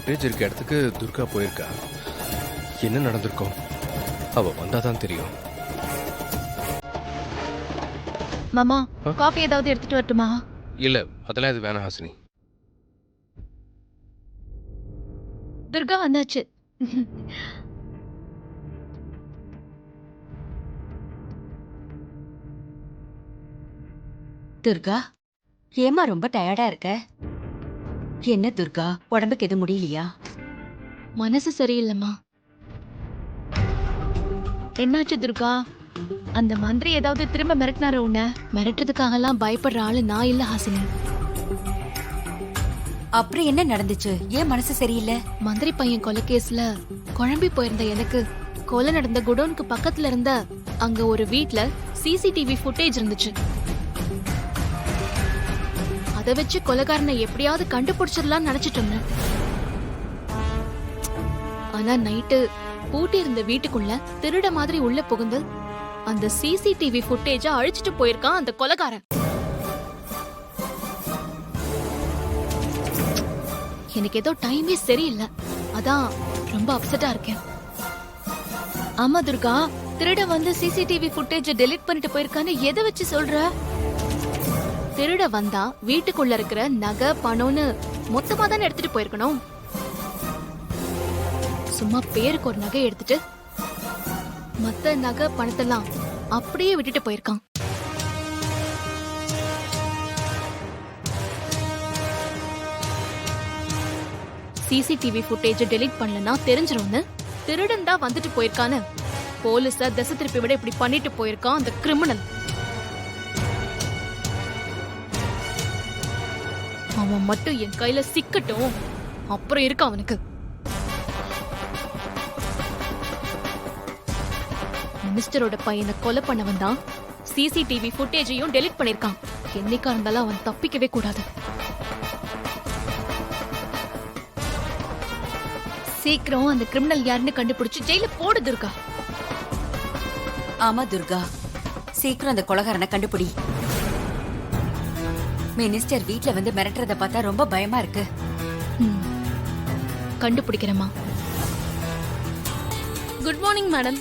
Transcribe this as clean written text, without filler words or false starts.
Footage இருக்க இடத்துக்கு துர்கா போயிருக்கா. என்ன நடந்திருக்கும்? அவ வந்தாதான் தெரியும். மாமா, காஃபி ஏதாவது எடுத்துட்டு வரட்டுமா? இல்ல, அதெல்லாம் இது வேணாம் ஹாசினி. துர்கா வந்தாச்சு. துர்கா, ஏமா ரொம்ப டயர்டா இருக்க? என்ன துர்கா, உடம்புக்கு எதுவும் முடியலையா? மனசு சரியில்லைம்மா. என்னாச்சு துர்கா? அந்த மந்திரி ஏதாவது திரும்ப மிரட்டினாரு உன்ன? மிரட்டுறதுக்காகலாம் பயப்படுற ஆளு நான் இல்ல ஹாசினி. அப்புறம் என்ன நடந்துச்சு? ஏன் மனசு சரியில்லை? மந்திரி பையன் கொலை கேஸ்ல குழம்பி போயிருந்த எனக்கு கொலை நடந்த குடோனுக்கு பக்கத்துல இருந்த அங்க ஒரு வீட்ல சிசிடிவி ஃபுட்டேஜ் இருந்துச்சு. அதை வச்சு கொலைகாரனை எப்படியாவது கண்டுபிடிச்சிடலாம்னு நினைச்சிட்டு இருந்தேன். ஆனா நைட்டு பூட்டி இருந்த வீட்டுக்குள்ள திருட மாதிரி உள்ள புகுந்து அந்த சிசிடிவி ஃபுட்டேஜ அழிச்சிட்டு போயிருக்கான் அந்த கொலைகாரன். எனக்கு ஏதோ டைமே சரியில்லை, அதான் ரொம்ப அப்செட்டா இருக்கேன். ஆமா துர்கா, திருட வந்து சிசிடிவி ஃபுட்டேஜ டெலீட் பண்ணிட்டு போயிருக்கான்னு எதை வச்சு சொல்ற? திருட வந்தா வீட்டுக்குள்ள இருக்கிற நகை பணம்னு மொத்தமா தானே எடுத்துட்டு போயிருக்கணும். சும்மா பேருக்கு ஒரு நகை எடுத்துட்டு மத்த நகை பணத்தெல்லாம் அப்படியே விட்டுட்டு போயிருக்கான். சிசிடிவி ஃபுட்டேஜ் டெலீட் பண்ணலனா தெரிஞ்சிரும்னு திருடன் தான் வந்துட்டு போயிருக்கான்னு போலீஸ திசை திருப்பி விட இப்படி பண்ணிட்டு போயிருக்கான் அந்த கிரிமினல். அவன் மட்டும் என் கையில சிக்கட்டும், அப்புறம் இருக்கு அவனுக்கு. மினிஸ்டரோட பையனை கொலை பண்ணவன் தான் சிசிடிவி ஃபுட்டேஜையும் டெலீட் பண்ணிருக்கான். என்னைக்கா இருந்தாலும் அவன் தப்பிக்கவே கூடாது. சீக்கிரம் அந்த கிரிமினல் யாருன்னு கண்டுபிடிச்சு ஜெயில போடு துர்கா. ஆமா துர்கா, சீக்கிரம் அந்த கொலைகாரனை கண்டுபிடி. மினிஸ்டர் வீட்ல வந்து மிரட்டுறத பார்த்தா ரொம்ப பயமா இருக்கு. கண்டுபிடிக்கிறேமா. Good morning madam.